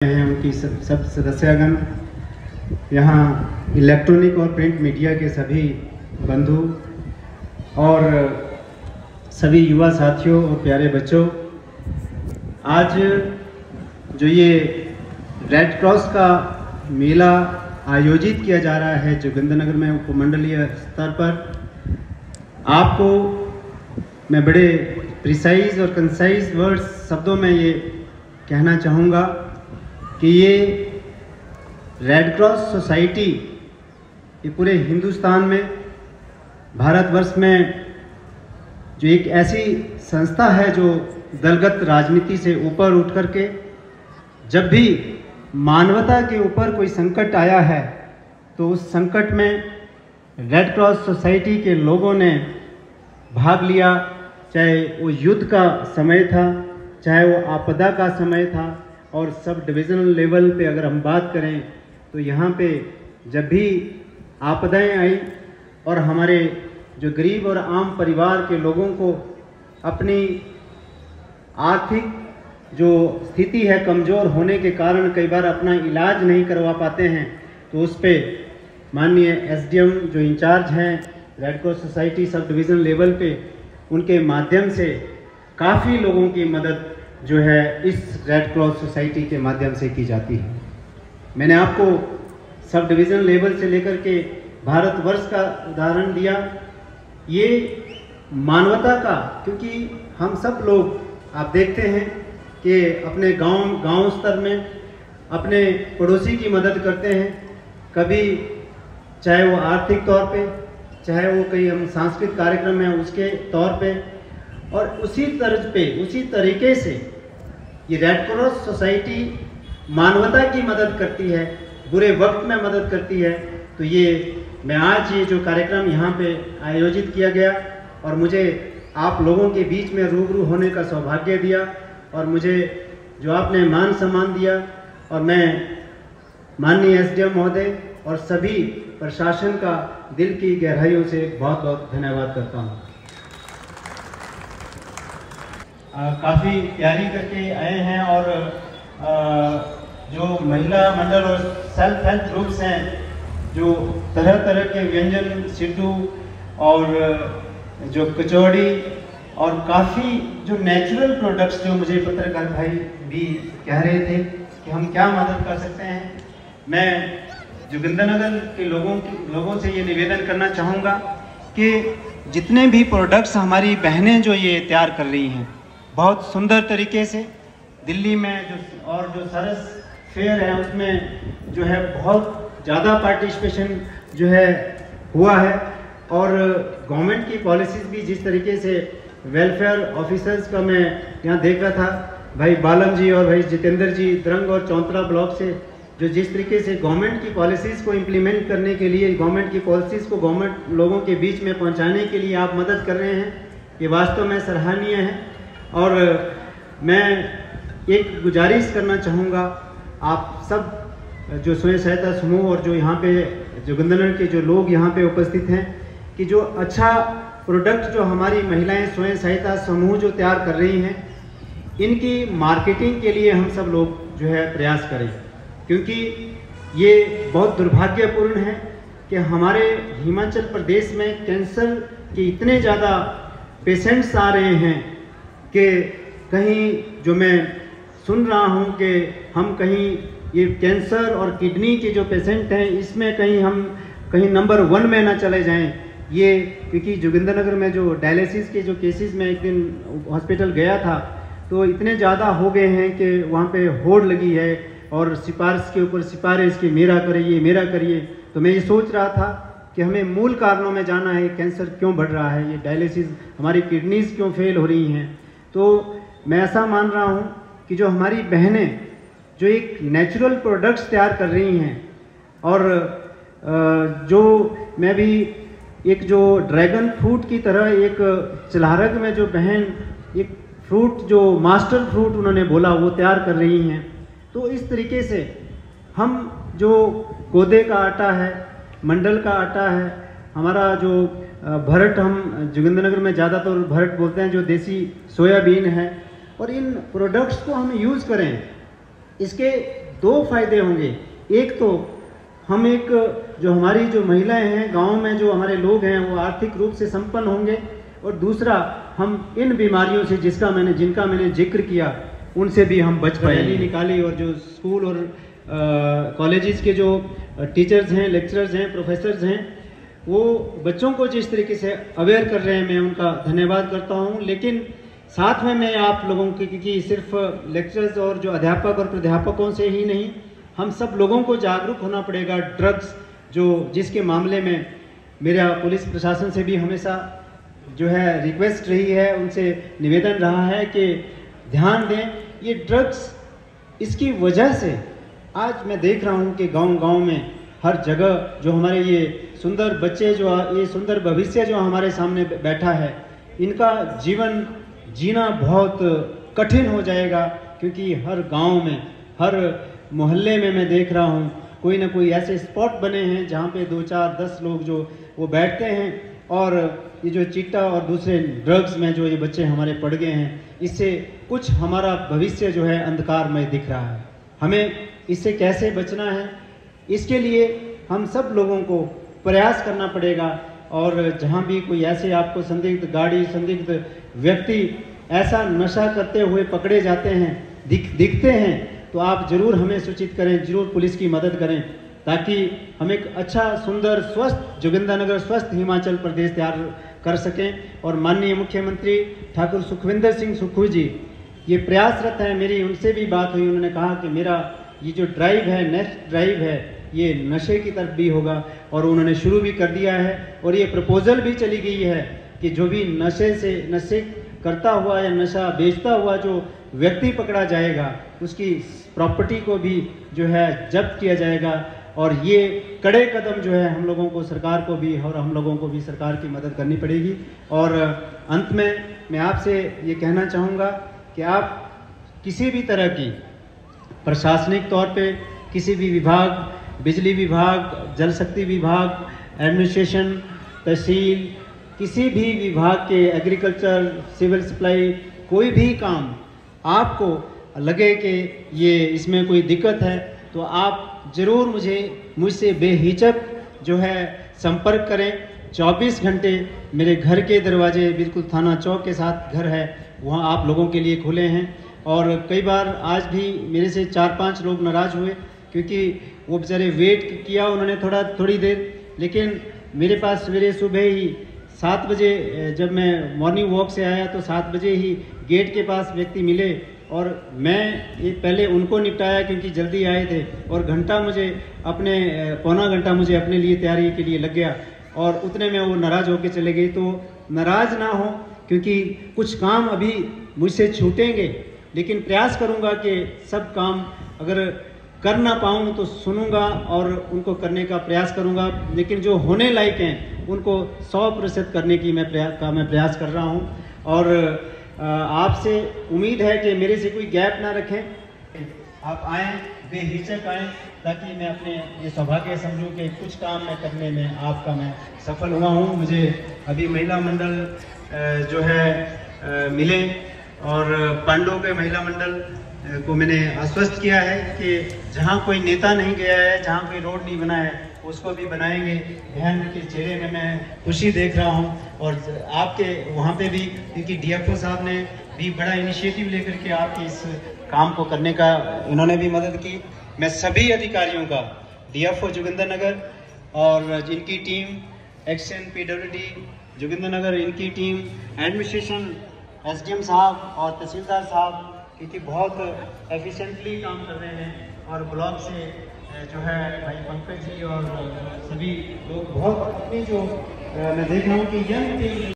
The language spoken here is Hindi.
हैं उनकी सब सदस्यगण, यहाँ इलेक्ट्रॉनिक और प्रिंट मीडिया के सभी बंधु और सभी युवा साथियों और प्यारे बच्चों, आज जो ये रेड क्रॉस का मेला आयोजित किया जा रहा है जोगिंद्रनगर में उपमंडलीय स्तर पर, आपको मैं बड़े प्रिसाइज और कंसाइज वर्ड्स शब्दों में ये कहना चाहूँगा कि ये रेड क्रॉस सोसाइटी ये पूरे हिंदुस्तान में, भारतवर्ष में जो एक ऐसी संस्था है जो दलगत राजनीति से ऊपर उठ करके जब भी मानवता के ऊपर कोई संकट आया है तो उस संकट में रेड क्रॉस सोसाइटी के लोगों ने भाग लिया। चाहे वो युद्ध का समय था, चाहे वो आपदा का समय था, और सब डिविजनल लेवल पे अगर हम बात करें तो यहाँ पे जब भी आपदाएं आई और हमारे जो गरीब और आम परिवार के लोगों को अपनी आर्थिक जो स्थिति है कमज़ोर होने के कारण कई बार अपना इलाज नहीं करवा पाते हैं, तो उस पे माननीय एसडीएम जो इंचार्ज हैं red cross society sub division level पे, उनके माध्यम से काफ़ी लोगों की मदद जो है इस रेड क्रॉस सोसाइटी के माध्यम से की जाती है। मैंने आपको सब डिवीज़न लेवल से लेकर के भारतवर्ष का उदाहरण दिया। ये मानवता का, क्योंकि हम सब लोग आप देखते हैं कि अपने गांव स्तर में अपने पड़ोसी की मदद करते हैं, कभी चाहे वो आर्थिक तौर पे, चाहे वो कहीं हम सांस्कृतिक कार्यक्रम है उसके तौर पे, और उसी तर्ज पे उसी तरीके से ये रेड क्रॉस सोसाइटी मानवता की मदद करती है, बुरे वक्त में मदद करती है। तो ये मैं आज ये जो कार्यक्रम यहाँ पे आयोजित किया गया और मुझे आप लोगों के बीच में रूबरू होने का सौभाग्य दिया और मुझे जो आपने मान सम्मान दिया, और मैं माननीय एसडीएम महोदय और सभी प्रशासन का दिल की गहराइयों से बहुत बहुत धन्यवाद करता हूँ। काफ़ी तैयारी करके आए हैं और जो महिला मंडल और सेल्फ हेल्प ग्रुप्स हैं जो तरह तरह के व्यंजन, सिड्डू और जो कचौड़ी और काफ़ी जो नेचुरल प्रोडक्ट्स जो मुझे पत्रकार भाई भी कह रहे थे कि हम क्या मदद कर सकते हैं, मैं जोगिंद्रनगर के लोगों से ये निवेदन करना चाहूँगा कि जितने भी प्रोडक्ट्स हमारी बहनें जो ये तैयार कर रही हैं बहुत सुंदर तरीके से, दिल्ली में जो सरस फेयर है उसमें जो है बहुत ज़्यादा पार्टिसिपेशन जो है हुआ है, और गवर्नमेंट की पॉलिसीज़ भी जिस तरीके से वेलफेयर ऑफिसर्स का मैं यहाँ देख रहा था, भाई बालम जी और भाई जितेंद्र जी द्रंग और चौंतरा ब्लॉक से, जो जिस तरीके से गवर्नमेंट की पॉलिसीज़ को इम्प्लीमेंट करने के लिए, गवर्नमेंट की पॉलिसीज़ को गवर्नमेंट लोगों के बीच में पहुँचाने के लिए आप मदद कर रहे हैं, ये वास्तव में सराहनीय है। और मैं एक गुजारिश करना चाहूँगा आप सब जो स्वयं सहायता समूह और जो यहाँ पे जोगिंद्रनगर के जो लोग यहाँ पे उपस्थित हैं, कि जो अच्छा प्रोडक्ट जो हमारी महिलाएं स्वयं सहायता समूह जो तैयार कर रही हैं, इनकी मार्केटिंग के लिए हम सब लोग जो है प्रयास करें, क्योंकि ये बहुत दुर्भाग्यपूर्ण है कि हमारे हिमाचल प्रदेश में कैंसर के इतने ज़्यादा पेशेंट्स आ रहे हैं कि कहीं जो मैं सुन रहा हूँ कि हम कहीं ये कैंसर और किडनी के जो पेशेंट हैं इसमें कहीं नंबर 1 में ना चले जाएं। ये क्योंकि जोगिंद्रनगर में जो डायलिसिस के जो केसेस में एक दिन हॉस्पिटल गया था तो इतने ज़्यादा हो गए हैं कि वहाँ पे होड़ लगी है और सिफारिश के ऊपर सिफारिश कि मेरा करिए। तो मैं ये सोच रहा था कि हमें मूल कारणों में जाना है, कैंसर क्यों बढ़ रहा है, ये डायलिसिस हमारी किडनीज क्यों फेल हो रही हैं। तो मैं ऐसा मान रहा हूँ कि जो हमारी बहनें जो एक नेचुरल प्रोडक्ट्स तैयार कर रही हैं, और जो मैं भी एक जो ड्रैगन फ्रूट की तरह एक चिल्हारक में जो बहन एक फ्रूट जो मास्टर फ्रूट उन्होंने बोला वो तैयार कर रही हैं, तो इस तरीके से हम जो कोदे का आटा है, मंडल का आटा है, हमारा जो भरट, हम जोगिंद्रनगर में ज़्यादातर भरट बोलते हैं, जो देसी सोयाबीन है, और इन प्रोडक्ट्स को हम यूज़ करें। इसके दो फायदे होंगे। एक तो हम एक जो हमारी जो महिलाएं हैं गांव में, जो हमारे लोग हैं, वो आर्थिक रूप से संपन्न होंगे, और दूसरा हम इन बीमारियों से जिनका मैंने जिक्र किया उनसे भी हम बच पाए। रैली निकाली और जो स्कूल और कॉलेजेस के जो टीचर्स हैं, लेक्चरर्स हैं, प्रोफेसर्स हैं, वो बच्चों को जिस तरीके से अवेयर कर रहे हैं, मैं उनका धन्यवाद करता हूँ। लेकिन साथ में मैं आप लोगों की सिर्फ लेक्चरर्स और जो अध्यापक और प्राध्यापकों से ही नहीं, हम सब लोगों को जागरूक होना पड़ेगा। ड्रग्स जिसके मामले में मेरा पुलिस प्रशासन से भी हमेशा जो है रिक्वेस्ट रही है, उनसे निवेदन रहा है कि ध्यान दें। ये ड्रग्स, इसकी वजह से आज मैं देख रहा हूँ कि गांव-गांव में हर जगह जो हमारे ये सुंदर बच्चे, जो ये सुंदर भविष्य जो हमारे सामने बैठा है, इनका जीवन जीना बहुत कठिन हो जाएगा। क्योंकि हर गांव में, हर मोहल्ले में मैं देख रहा हूँ कोई ना कोई ऐसे स्पॉट बने हैं जहाँ पे 2, 4, 10 लोग जो वो बैठते हैं, और ये जो चिट्टा और दूसरे ड्रग्स में जो ये बच्चे हमारे पड़ गए हैं, इससे कुछ हमारा भविष्य जो है अंधकारमय दिख रहा है। हमें इससे कैसे बचना है, इसके लिए हम सब लोगों को प्रयास करना पड़ेगा। और जहाँ भी कोई ऐसे आपको संदिग्ध गाड़ी, संदिग्ध व्यक्ति ऐसा नशा करते हुए पकड़े जाते हैं, दिखते हैं, तो आप जरूर हमें सूचित करें, जरूर पुलिस की मदद करें, ताकि हम एक अच्छा, सुंदर, स्वस्थ जोगिंद्रनगर, स्वस्थ हिमाचल प्रदेश तैयार कर सकें। और माननीय मुख्यमंत्री ठाकुर सुखविंदर सिंह सुक्खू जी ये प्रयासरत हैं। मेरी उनसे भी बात हुई, उन्होंने कहा कि मेरा ये जो ड्राइव है, नेक्स्ट ड्राइव है, ये नशे की तरफ भी होगा, और उन्होंने शुरू भी कर दिया है। और ये प्रपोजल भी चली गई है कि जो भी नशे करता हुआ या नशा बेचता हुआ जो व्यक्ति पकड़ा जाएगा, उसकी प्रॉपर्टी को भी जो है जब्त किया जाएगा। और ये कड़े कदम जो है हम लोगों को, सरकार को भी, और हम लोगों को भी सरकार की मदद करनी पड़ेगी। और अंत में मैं आपसे ये कहना चाहूँगा कि आप किसी भी तरह की प्रशासनिक तौर पे किसी भी विभाग, बिजली विभाग, जल शक्ति विभाग, एडमिनिस्ट्रेशन, तहसील, किसी भी विभाग के, एग्रीकल्चर, सिविल सप्लाई, कोई भी काम आपको लगे कि ये इसमें कोई दिक्कत है, तो आप ज़रूर मुझसे बेहिचक जो है संपर्क करें। 24 घंटे मेरे घर के दरवाजे, बिल्कुल थाना चौक के साथ घर है, वहाँ आप लोगों के लिए खुले हैं। और कई बार आज भी मेरे से 4-5 लोग नाराज़ हुए, क्योंकि वो बेचारे वेट किया उन्होंने थोड़ी देर, लेकिन मेरे पास सवेरे सुबह ही 7 बजे जब मैं मॉर्निंग वॉक से आया, तो 7 बजे ही गेट के पास व्यक्ति मिले, और मैं ये पहले उनको निपटाया क्योंकि जल्दी आए थे, और पौना घंटा मुझे अपने लिए तैयारी के लिए लग गया, और उतने में वो नाराज़ होकर चले गए। तो नाराज़ ना हो, क्योंकि कुछ काम अभी मुझसे छूटेंगे, लेकिन प्रयास करूँगा कि सब काम अगर कर ना पाऊँ तो सुनूंगा और उनको करने का प्रयास करूँगा। लेकिन जो होने लायक हैं उनको 100% करने की मैं प्रयास कर रहा हूँ। और आपसे उम्मीद है कि मेरे से कोई गैप ना रखें, आप आएँ, बेहिचक आएँ, ताकि मैं अपने ये सौभाग्य समझूं कि कुछ काम मैं करने में आपका मैं सफल हुआ हूँ। मुझे अभी महिला मंडल जो है मिले, और पांडव के महिला मंडल को मैंने आश्वस्त किया है कि जहाँ कोई नेता नहीं गया है, जहाँ कोई रोड नहीं बना है, उसको भी बनाएंगे। बहन के चेहरे में मैं खुशी देख रहा हूँ, और आपके वहाँ पे भी, क्योंकि डीएफओ साहब ने भी बड़ा इनिशिएटिव लेकर के आपके इस काम को करने का इन्होंने भी मदद की। मैं सभी अधिकारियों का, डीएफओ जोगिंद्रनगर और जिनकी टीम, एक्शन पीडब्ल्यूडी जोगिंद्रनगर, इनकी टीम, एडमिनिस्ट्रेशन, एसडीएम साहब और तहसीलदार साहब, क्योंकि बहुत एफिशिएंटली काम कर रहे हैं, और ब्लॉक से जो है भाई पंकज जी और सभी लोग बहुत अपनी जो मैं देख रहा हूँ कि यंग